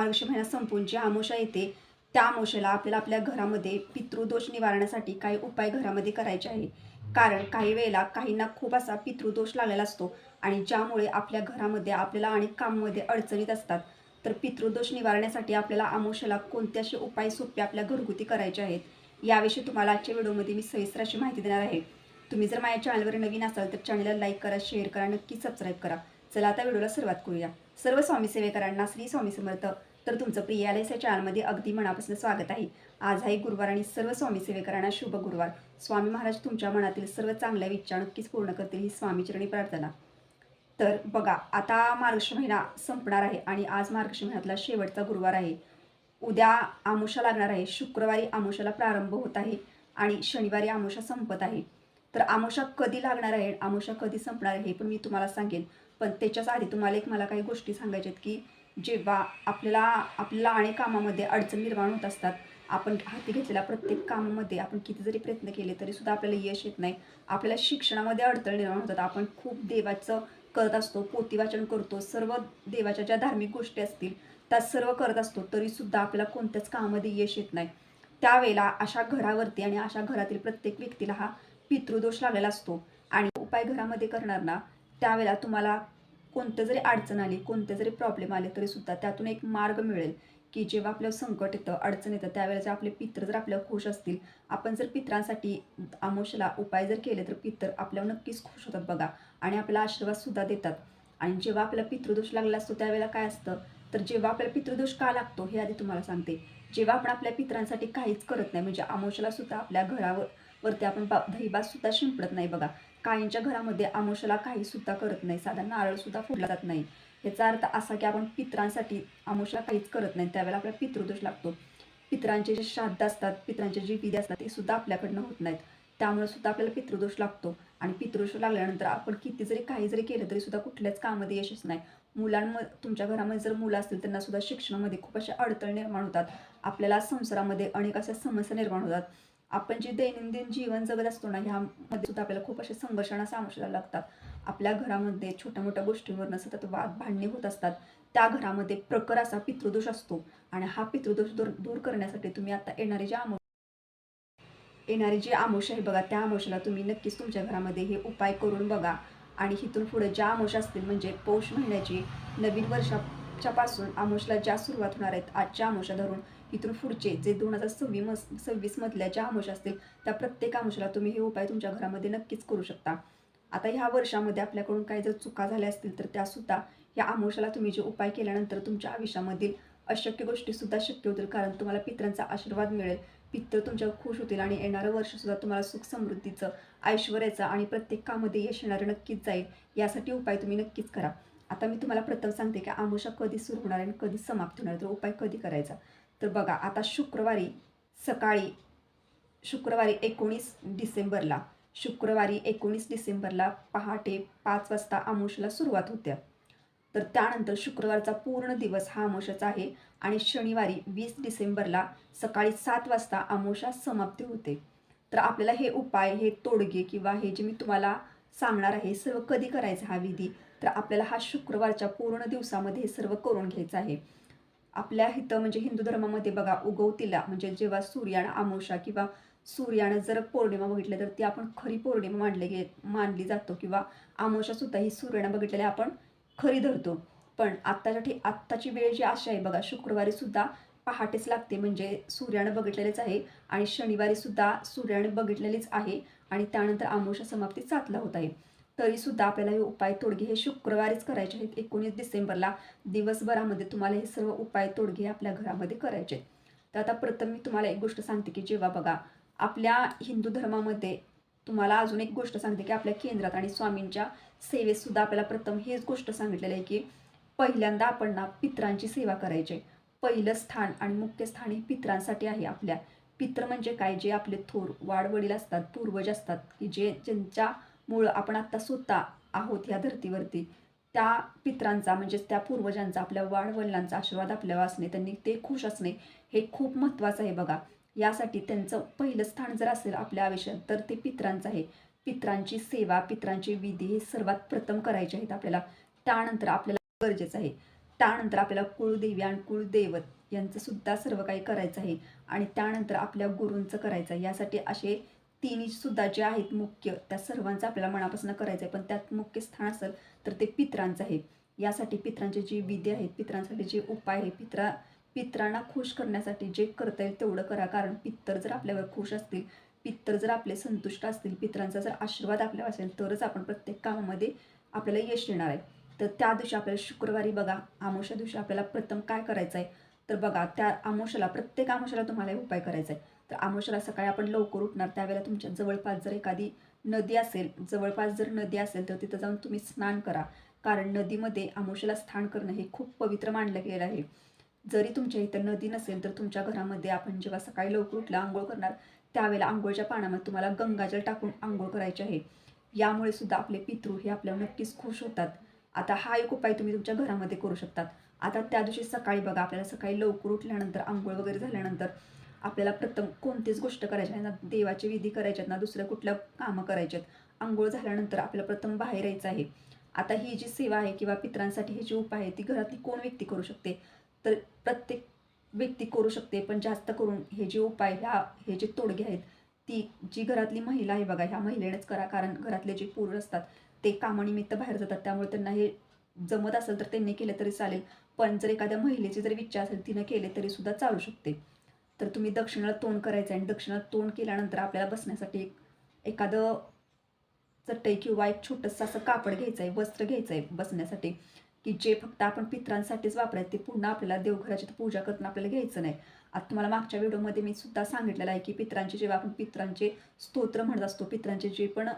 मार्गशीर्ष महिना संपून जी अमावस्या येते त्या अमावस्येला आपल्याला आपल्या घरामध्ये पितृदोष निवारण्यासाठी काही उपाय घरामध्ये करायचे आहे. कारण काही वेळेला काहींना खूप असा पितृदोष लागलेला असतो आणि ज्यामुळे आपल्या घरामध्ये आपल्याला अनेक कामामध्ये अडचणीत असतात. तर पितृदोष निवारण्यासाठी आपल्याला अमावस्येला कोणते असे उपाय सोपे आपल्या घरगुती करायचे आहेत याविषयी तुम्हाला आजच्या व्हिडिओमध्ये मी सविस्तर अशी माहिती देणार आहे. तुम्ही जर माझ्या चॅनलवर नवीन असाल तर चॅनलला लाईक करा, शेअर करा, नक्की सबस्क्राईब करा. चला आता व्हिडिओला सुरुवात करूया. सर्व स्वामी सेवेकरांना श्री स्वामी समर्थ. तर तुमचं प्रियालय या चॅनलमध्ये अगदी मनापासून स्वागत आहे. आज आहे गुरुवार आणि सर्व स्वामी सेवेकरांना शुभ गुरुवार. स्वामी महाराज तुमच्या मनातील सर्व चांगल्या इच्छा नक्कीच पूर्ण करतील ही स्वामीचरणी प्रार्थना. तर बघा, आता मार्गशीर्ष महिना संपणार आहे आणि आज मार्गशीर्ष महिन्यातला शेवटचा गुरुवार आहे. उद्या अमावस्या लागणार आहे. शुक्रवारी अमावस्याला प्रारंभ होत आहे आणि शनिवारी अमावस्या संपत आहे. तर अमावस्या कधी लागणार आहे, अमावस्या कधी संपणार आहे हे पण मी तुम्हाला सांगेन. पण त्याच्याच आधी तुम्हाला मला काही गोष्टी सांगायच्या आहेत की जेव्हा आपल्याला अनेक कामामध्ये अडचण निर्माण होत असतात. आपण हाती घेतलेल्या प्रत्येक कामामध्ये आपण किती जरी प्रयत्न केले तरी सुद्धा आपल्याला यश येत नाही. आपल्याला शिक्षणामध्ये अडथळे निर्माण होतात. आपण खूप देवाचं करत असतो, पोथीवाचन करतो, सर्व देवाच्या ज्या धार्मिक गोष्टी असतील त्या सर्व करत असतो, तरीसुद्धा आपल्याला कोणत्याच कामामध्ये यश येत नाही. त्यावेळेला अशा घरावरती आणि अशा घरातील प्रत्येक व्यक्तीला हा पितृदोष लागलेला असतो. आणि उपाय घरामध्ये करणार ना, त्यावेळेला तुम्हाला कोणतं जरी अडचण आली, कोणते जरी प्रॉब्लेम आले तरीसुद्धा त्यातून एक मार्ग मिळेल. की जेव्हा आपलं संकट येतं, अडचण येतं, त्यावेळेला जर आपले पित्र जर आपल्याला खुश असतील, आपण जर पित्रांसाठी अमावस्येला उपाय जर केले तर पित्र आपल्यावर नक्कीच खुश होतात बघा. आणि आपल्याला आशीर्वादसुद्धा देतात. आणि जेव्हा आपल्याला पितृदोष लागलेला असतो त्यावेळेला काय असतं, तर जेव्हा आपल्याला पितृदोष का लागतो हे आधी तुम्हाला सांगते. जेव्हा आपण आपल्या पित्रांसाठी काहीच करत नाही, म्हणजे अमावस्येला सुद्धा आपल्या वरती आपण दहीभात सुद्धा शिंपडत नाही बघा. काहींच्या घरामध्ये अमावस्येला काही सुद्धा करत नाही, साधा नारळ सुद्धा फोडला जात नाही. याचा अर्थ असा की आपण पित्रांसाठी अमावस्येला काहीच करत नाही, त्यावेळेला आपल्याला पितृदोष लागतो. पित्रांचे जे श्राद्ध असतात, पित्रांचे जे विधी असतात ते सुद्धा आपल्याकडनं होत नाहीत. त्यामुळे सुद्धा आपल्याला पितृदोष लागतो. आणि पितृदोष लागल्यानंतर आपण किती जरी काही जरी केलं तरी सुद्धा कुठल्याच कामामध्ये यशच नाही. तुमच्या घरामध्ये जर मुलं असतील त्यांना सुद्धा शिक्षणामध्ये खूप असे अडथळे निर्माण होतात. आपल्याला संसारामध्ये अनेक अशा समस्या निर्माण होतात. आपण जे दैनंदिन जीवन जगत असतो ना, ह्यामध्ये सुद्धा आपल्याला खूप असे संघर्षांना सामोरे लागतात. आपल्या घरामध्ये छोट्या मोठ्या गोष्टींवरनं सतत वाद भांडणे होत असतात. त्या घरामध्ये प्रखर असा पितृदोष असतो. आणि हा पितृदोष दूर करण्यासाठी तुम्ही आता येणारी जी अमावस्या आहे बघा, त्या अमावस्येला तुम्ही नक्कीच तुमच्या घरामध्ये हे उपाय करून बघा. आणि इथून पुढे ज्या अमावस्या असतील, म्हणजे पौष महिन्याची नवीन वर्षाच्या पासून अमावस्याला ज्या सुरुवात होणार आहेत, आजच्या अमावस्या धरून इथून पुढचे जे 2026 मधल्या ज्या अमावस्या असतील त्या प्रत्येक अमावस्याला तुम्ही हे उपाय तुमच्या घरामध्ये नक्कीच करू शकता. आता ह्या वर्षामध्ये आपल्याकडून काही जर चुका झाल्या असतील तर त्यासुद्धा या अमावस्याला तुम्ही जे उपाय केल्यानंतर तुमच्या आयुष्यामधील अशक्य गोष्टीसुद्धा शक्य होतील. कारण तुम्हाला पित्रांचा आशीर्वाद मिळेल, पित्र तुमच्यावर खुश होतील आणि येणारं वर्षसुद्धा तुम्हाला सुख समृद्धीचं, ऐश्वर्याचं आणि प्रत्येक कामामध्ये यश येणारं नक्कीच जाईल. यासाठी उपाय तुम्ही नक्कीच करा. आता मी तुम्हाला प्रथम सांगते की अमावस्या कधी सुरू होणार आणि कधी समाप्त होणार, तर उपाय कधी करायचा. तर बघा, आता शुक्रवारी 19 डिसेंबरला पहाटे 5 वाजता अमावस्येला सुरुवात होते. तर त्यानंतर शुक्रवारचा पूर्ण दिवस हा अमावस्याचा आहे आणि शनिवारी 20 डिसेंबरला सकाळी 7 वाजता अमावस्या समाप्ती होते. तर आपल्याला हे उपाय, हे तोडगे किंवा हे जे मी तुम्हाला सांगणार आहे सर्व कधी करायचं हा विधी, तर आपल्याला हा शुक्रवारच्या पूर्ण दिवसामध्ये हे सर्व करून घ्यायचं आहे. आपल्या इथं म्हणजे हिंदू धर्मामध्ये बघा, उगवतीला म्हणजे जेव्हा सूर्यानं अमावस्या किंवा सूर्यानं जर पौर्णिमा बघितली तर ती आपण खरी पौर्णिमा मानली जातो. किंवा अमावस्या सुद्धा ही सूर्यानं बघितलेली आपण खरी धरतो. पण आत्ताची वेळ जी अशी आहे बघा, शुक्रवारी सुद्धा पहाटेच लागते, म्हणजे सूर्यानं बघितलेलेच आहे. आणि शनिवारी सुद्धा सूर्यानं बघितलेलीच आहे आणि त्यानंतर अमावस्या समाप्ती 7ला होत आहे. तरीसुद्धा आपल्याला हे उपाय तोडगे हे शुक्रवारीच करायचे आहेत. 19 डिसेंबरला दिवसभरामध्ये तुम्हाला हे सर्व उपाय तोडगे आपल्या घरामध्ये करायचे आहेत. तर आता प्रथम मी तुम्हाला एक गोष्ट सांगते की जेव्हा बघा, आपल्या हिंदू धर्मामध्ये तुम्हाला अजून एक गोष्ट सांगते की आपल्या केंद्रात आणि स्वामींच्या सेवेत सुद्धा आपल्याला प्रथम हेच गोष्ट सांगितलेली आहे की पहिल्यांदा आपण ना पित्रांची सेवा करायची. पहिलं स्थान आणि मुख्य स्थान हे पित्रांसाठी आहे. आपल्या पित्र म्हणजे काय, जे आपले थोर वाडवडील असतात, पूर्वज असतात, की ज्यांच्यामुळं आपण आत्ता स्वतः आहोत ह्या धर्तीवरती. त्या पित्रांचा म्हणजेच त्या पूर्वजांचा, आपल्या वाडवडिलांचा आशीर्वाद आपल्यावर असणे, त्यांनी ते खुश असणे हे खूप महत्त्वाचं आहे बघा. यासाठी त्यांचं पहिलं स्थान जर असेल आपल्या आयुष्यात तर ते पित्रांचं आहे. पित्रांची सेवा, पित्रांची विधी हे सर्वात प्रथम करायचे आहेत आपल्याला. त्यानंतर आपल्याला गरजेचं आहे. त्यानंतर आपल्याला कुळदेवी आणि कुळदैवत यांचं सुद्धा सर्व काही करायचं आहे आणि त्यानंतर आपल्या गुरूंचं करायचं आहे. यासाठी असे तिन्ही सुद्धा जे आहेत मुख्य, त्या सर्वांचं आपल्याला मनापासून करायचं आहे. पण त्यात मुख्य स्थान असेल तर ते पितरांचं आहे. यासाठी पितरांचे जे विधी आहेत, पितरांसाठी जे उपाय आहे, पितरांना खुश करण्यासाठी जे करता येईल तेवढं करा. कारण पितर जर आपल्यावर खुश असतील, पितर जर आपले संतुष्ट असतील, पितरांचा जर आशीर्वाद आपल्यावर असेल तरच आपण प्रत्येक कामामध्ये आपल्याला यश येणार आहे. तर त्या दिवशी आपल्याला शुक्रवारी बघा, अमावस्या दिवशी आपल्याला प्रथम काय करायचं आहे, तर बघा त्या अमावस्याला, प्रत्येक अमावस्याला तुम्हाला उपाय करायचा आहे. तर अमावस्याला सकाळी आपण लवकर उठणार, त्यावेळेला तुमच्या जवळपास जर एखादी नदी असेल, जवळपास जर नदी असेल तर तिथं जाऊन तुम्ही स्नान करा. कारण नदीमध्ये अमावस्याला स्नान करणं हे खूप पवित्र मानलं गेलं आहे. जरी तुमच्या इथं नदी नसेल तर तुमच्या घरामध्ये आपण जेव्हा सकाळी लवकर उठलं आंघोळ करणार, त्यावेळेला आंघोळच्या पाण्यामध्ये तुम्हाला गंगाजल टाकून आंघोळ करायची आहे. यामुळे सुद्धा आपले पितृ हे आपल्यावर नक्कीच खुश होतात. आता हा एक उपाय तुम्ही तुमच्या घरामध्ये करू शकतात. आता त्या दिवशी सकाळी बघा, आपल्याला सकाळी लवकर उठल्यानंतर आंघोळ वगैरे झाल्यानंतर आपल्याला प्रथम कोणतीच गोष्ट करायची नाही, ना देवाचे विधी करायचे आहेत, ना दुसऱ्या कुठल्या कामं करायचे आहेत. आंघोळ झाल्यानंतर आपल्याला प्रथम बाहेर यायचं आहे. आता ही जी सेवा आहे किंवा पितरांसाठी हे जे उपाय आहे ती घरातली कोण व्यक्ती करू शकते, तर प्रत्येक व्यक्ती करू शकते. पण जास्त करून हे जे उपाय, हे जे तोडगे आहेत, ती जी घरातली महिला आहे बघा, ह्या महिलेनेच करा. कारण घरातले जे पुरुष असतात ते कामानिमित्त बाहेर जातात, त्यामुळे त्यांना हे जमत असेल तर त्यांनी केलं तरी चालेल. पण जर एखाद्या महिलेची जर इच्छा असेल, तिनं केले तरी सुद्धा चालू शकते. तर तुम्ही दक्षिणाला तोंड करायचं आहे आणि दक्षिणाला तोंड केल्यानंतर आपल्याला बसण्यासाठी एखादं चटई किंवा एक छोटंसं असं कापड घ्यायचं आहे, वस्त्र घ्यायचं आहे बसण्यासाठी, की जे फक्त आपण पितरांसाठीच वापरायचं. ते पुन्हा आपल्याला देवघराची पूजा करताना आपल्याला घ्यायचं नाही. आता तुम्हाला मागच्या व्हिडिओमध्ये मी सुद्धा सांगितलेलं आहे की पितरांचे, जेव्हा आपण पितरांचे स्तोत्र म्हणत असतो, पितरांचे जे पण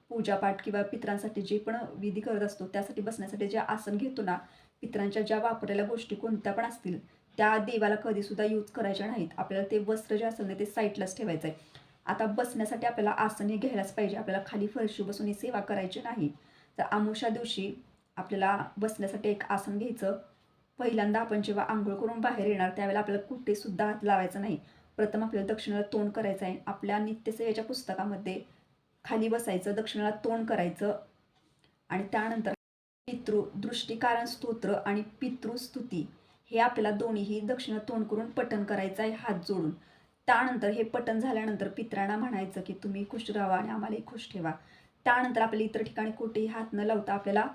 पूजापाठ किंवा पितरांसाठी जे पण विधी करत असतो, त्यासाठी बसण्यासाठी जे आसन घेतो ना, पितरांच्या ज्या वापरलेल्या गोष्टी कोणत्या पण असतील त्या देवाला कधीसुद्धा यूज करायच्या नाहीत. आपल्याला ते वस्त्र जे असेल ना ते साईडलाच ठेवायचं आहे. आता बसण्यासाठी आपल्याला आसन हे घ्यायलाच पाहिजे. आपल्याला खाली फरशी बसून ही सेवा करायची नाही. तर अमावस्या दिवशी आपल्याला बसण्यासाठी एक आसन घ्यायचं. पहिल्यांदा आपण जेव्हा आंघोळ करून बाहेर येणार त्यावेळेला आपल्याला कुठेसुद्धा हात लावायचा नाही. प्रथम आपल्याला दक्षिणेला तोंड करायचं आहे. आपल्या नित्यसेवेच्या पुस्तकामध्ये खाली बसायचं, दक्षिणेला तोंड करायचं आणि त्यानंतर दृष्टिकारण स्तोत्र आणि पितृस्तुती हे आपल्याला दोन्हीही दक्षिणा तोंड करून पठण करायचं आहे हात जोडून. त्यानंतर हे पठण झाल्यानंतर पितरांना म्हणायचं की तुम्ही खुश राहा आणि आम्हालाही खुश ठेवा. त्यानंतर आपल्याला इतर ठिकाणी कुठेही हात न लावता आपल्याला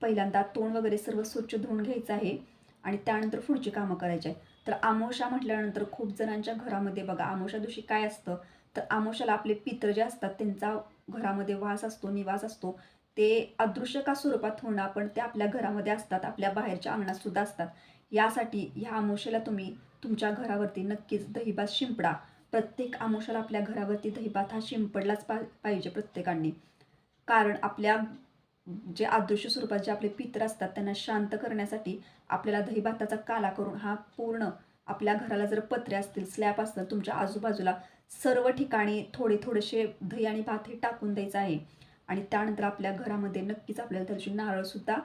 पहिल्यांदा तोंड वगैरे सर्व स्वच्छ धुवून घ्यायचं आहे आणि त्यानंतर पुढची कामं करायची आहे. तर अमावस्या म्हटल्यानंतर खूप जणांच्या घरामध्ये बघा, अमावस्या दिवशी काय असतं, तर अमावस्याला आपले पितर जे असतात त्यांचा घरामध्ये वास असतो, निवास असतो. ते अदृश्य का स्वरूपात होणार, पण ते आपल्या घरामध्ये असतात, आपल्या बाहेरच्या अंगणात सुद्धा असतात. यासाठी ह्या अमावस्येला तुम्ही तुमच्या घरावरती नक्कीच दहीभात शिंपडा. प्रत्येक अमावस्येला आपल्या घरावरती दहीभात हा शिंपडलाच पाहिजे प्रत्येकाने. कारण आपल्या जे अदृश्य स्वरूपात जे आपले पितर असतात त्यांना शांत करण्यासाठी आपल्याला दहीभाताचा काला करून हा पूर्ण आपल्या घराला, जर पत्रे असतील, स्लॅब असतील, तुमच्या आजूबाजूला सर्व ठिकाणी थोडे थोडेसे दही आणि भात हे टाकून द्यायचं आहे. आणि त्यानंतर आपल्या घरामध्ये नक्कीच आपल्याला त्याची नारळसुद्धा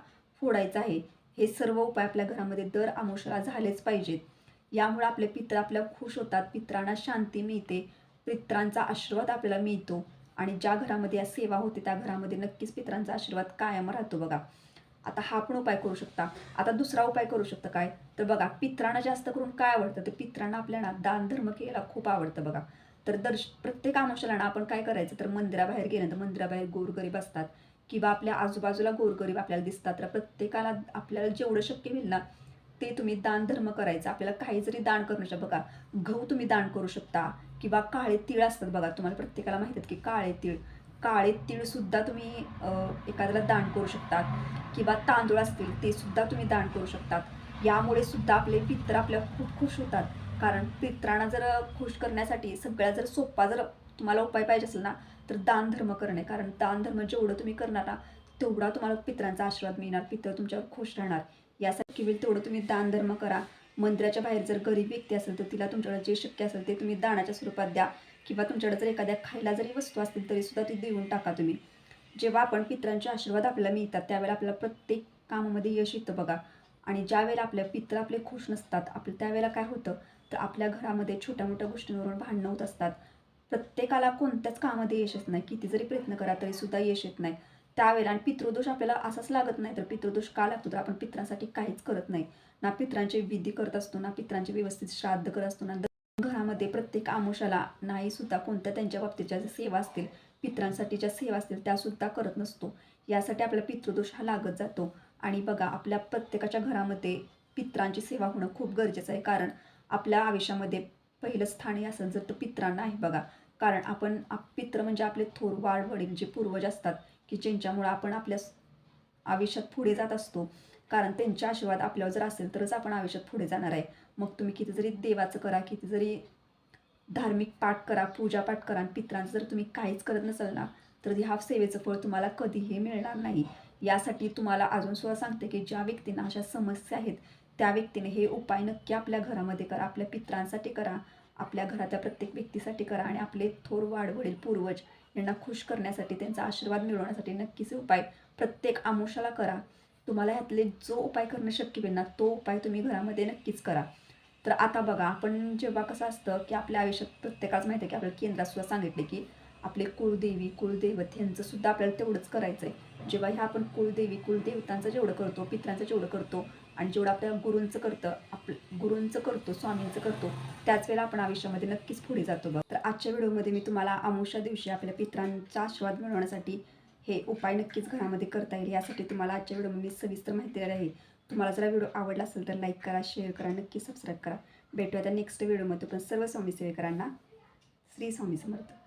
फोडायचं आहे. हे सर्व उपाय आपल्या घरामध्ये दर अमावस्येला झालेच पाहिजेत. यामुळे आपले पितर आपल्या खुश होतात, पितरांना शांती मिळते, पितरांचा आशीर्वाद आपल्याला मिळतो आणि ज्या घरामध्ये या सेवा होते त्या घरामध्ये नक्कीच पितरांचा आशीर्वाद कायम राहतो बघा. आता हा पण उपाय करू शकता. आता दुसरा उपाय करू शकता काय, तर बघा, पितरांना जास्त करून काय आवडतं, तर पितरांना आपल्याला दान धर्म केला खूप आवडतं बघा. तर प्रत्येक अमावस्येला ना आपण काय करायचं, तर मंदिराबाहेर गेल्यानंतर मंदिराबाहेर गोरगरीब असतात किंवा आपल्या आजूबाजूला गोरगरीब आपल्याला दिसतात, तर प्रत्येकाला आपल्याला जेवढं शक्य होईल ना ते तुम्ही दान धर्म करायचं. आपल्याला काही जरी दान करू बघा, गहू तुम्ही दान करू शकता किंवा काळे तीळ असतात बघा, तुम्हाला प्रत्येकाला माहिती आहेत की काळे तीळ सुद्धा तुम्ही एखाद्याला दान करू शकतात किंवा तांदूळ असतील ते सुद्धा तुम्ही दान करू शकतात. यामुळे सुद्धा आपले पित्र आपल्या खूप खुश होतात. कारण पित्रांना जर खुश करण्यासाठी सगळ्यात जर सोपा जर तुम्हाला उपाय पाहिजे असेल ना, तर दान धर्म करणे. कारण दान धर्म जेवढं तुम्ही करणार ना तेवढा तुम्हाला पित्रांचा आशीर्वाद मिळणार, पित्र तुमच्यावर खुश राहणार. यासाठी वेळ तेवढं तुम्ही दान धर्म करा. मंदिराच्या बाहेर जर गरीब व्यक्ती असेल तर तिला तुमच्याकडे जे शक्य असेल ते तुम्ही दानाच्या स्वरूपात द्या किंवा तुमच्याकडे जर एखाद्या खायला जरी वस्तू असतील तरी सुद्धा ती देऊन टाका तुम्ही. जेव्हा आपण पित्रांचे आशीर्वाद आपल्याला मिळतात त्यावेळेला आपल्याला प्रत्येक कामामध्ये यश येतं बघा. आणि ज्या वेळेला आपल्या पित्र आपले खुश नसतात, त्यावेळेला काय होतं, तर आपल्या घरामध्ये छोट्या मोठ्या गोष्टींवरून भांडणं होत असतात. प्रत्येकाला कोणत्याच कामामध्ये यश येत नाही, किती जरी प्रयत्न करा तरी सुद्धा यश येत नाही. त्यावेळेला आणि पितृदोष आपल्याला असाच लागत नाही, तर पितृदोष का लागतो तर आपण पित्रांसाठी काहीच करत नाही, ना पित्रांचे विधी करत असतो, ना पित्रांचे व्यवस्थित श्राद्ध करत असतो, ना घरामध्ये प्रत्येक आमुषाला नाही सुद्धा कोणत्या त्यांच्या बाबतीच्या ज्या सेवा असतील, पित्रांसाठीच्या सेवा असतील त्यासुद्धा करत नसतो. यासाठी आपल्याला पितृदोष हा लागत जातो. आणि बघा, आपल्या प्रत्येकाच्या घरामध्ये पित्रांची सेवा होणं खूप गरजेचं आहे, कारण आपल्या आयुष्यामध्ये पहिलं स्थान हे असेल जर तर पित्रांना आहे बघा. कारण आपण पित्र म्हणजे आपले थोर वाढ वडील जे पूर्वज असतात, की ज्यांच्यामुळं आपण आपल्या आयुष्यात पुढे जात असतो. कारण त्यांचा आशीर्वाद आपल्यावर जर असेल तरच आपण आयुष्यात पुढे जाणार आहे. मग तुम्ही किती जरी देवाचं करा, किती जरी धार्मिक पाठ करा, पूजापाठ करा आणि पित्रांचं जर तुम्ही काहीच करत नसाल ना, तर ह्या सेवेचं फळ तुम्हाला कधीही मिळणार नाही. यासाठी तुम्हाला अजून सुद्धा सांगते, की ज्या व्यक्तींना अशा समस्या आहेत त्या व्यक्तीने हे उपाय नक्की आपल्या घरामध्ये करा, आपल्या पित्रांसाठी करा, आपल्या घरातल्या प्रत्येक व्यक्तीसाठी करा आणि आपले थोर वाडवडील पूर्वज यांना खुश करण्यासाठी, त्यांचा आशीर्वाद मिळवण्यासाठी नक्कीच हे उपाय प्रत्येक आमुषाला करा. तुम्हाला ह्यातले जो उपाय करणं शक्य होईल ना, तो उपाय तुम्ही घरामध्ये नक्कीच करा. तर आता बघा, आपण जेव्हा कसं असतं, की आपल्या आयुष्यात प्रत्येकाच माहिती आहे, की आपल्याला केंद्रात सुद्धा सांगितले, की आपले कुळदेवी, कुळदैवत यांचं सुद्धा आपल्याला तेवढंच करायचं आहे. जेव्हा ह्या आपण कुळदेवी, कुळदेवतांचं जेवढं करतो, पित्रांचं जेवढं करतो आणि जेवढं आपल्या गुरूंचं करतो, स्वामींचं करतो, त्याच वेळेला आपण आयुष्यामध्ये नक्कीच पुढे जातो बघ. तर आजच्या व्हिडिओमध्ये मी तुम्हाला अमावस्या दिवशी आपल्या पित्रांचा आशीर्वाद मिळवण्यासाठी हे उपाय नक्कीच घरामध्ये करता येईल, यासाठी तुम्हाला आजच्या व्हिडिओमध्ये मी सविस्तर माहिती दिली आहे. तुम्हाला जर व्हिडिओ आवडला असेल तर लाईक करा, शेअर करा, नक्की सबस्क्राईब करा. भेटूया त्या नेक्स्ट व्हिडिओमध्ये. पण सर्व स्वामी सेवेकरांना श्री स्वामी समर्थ.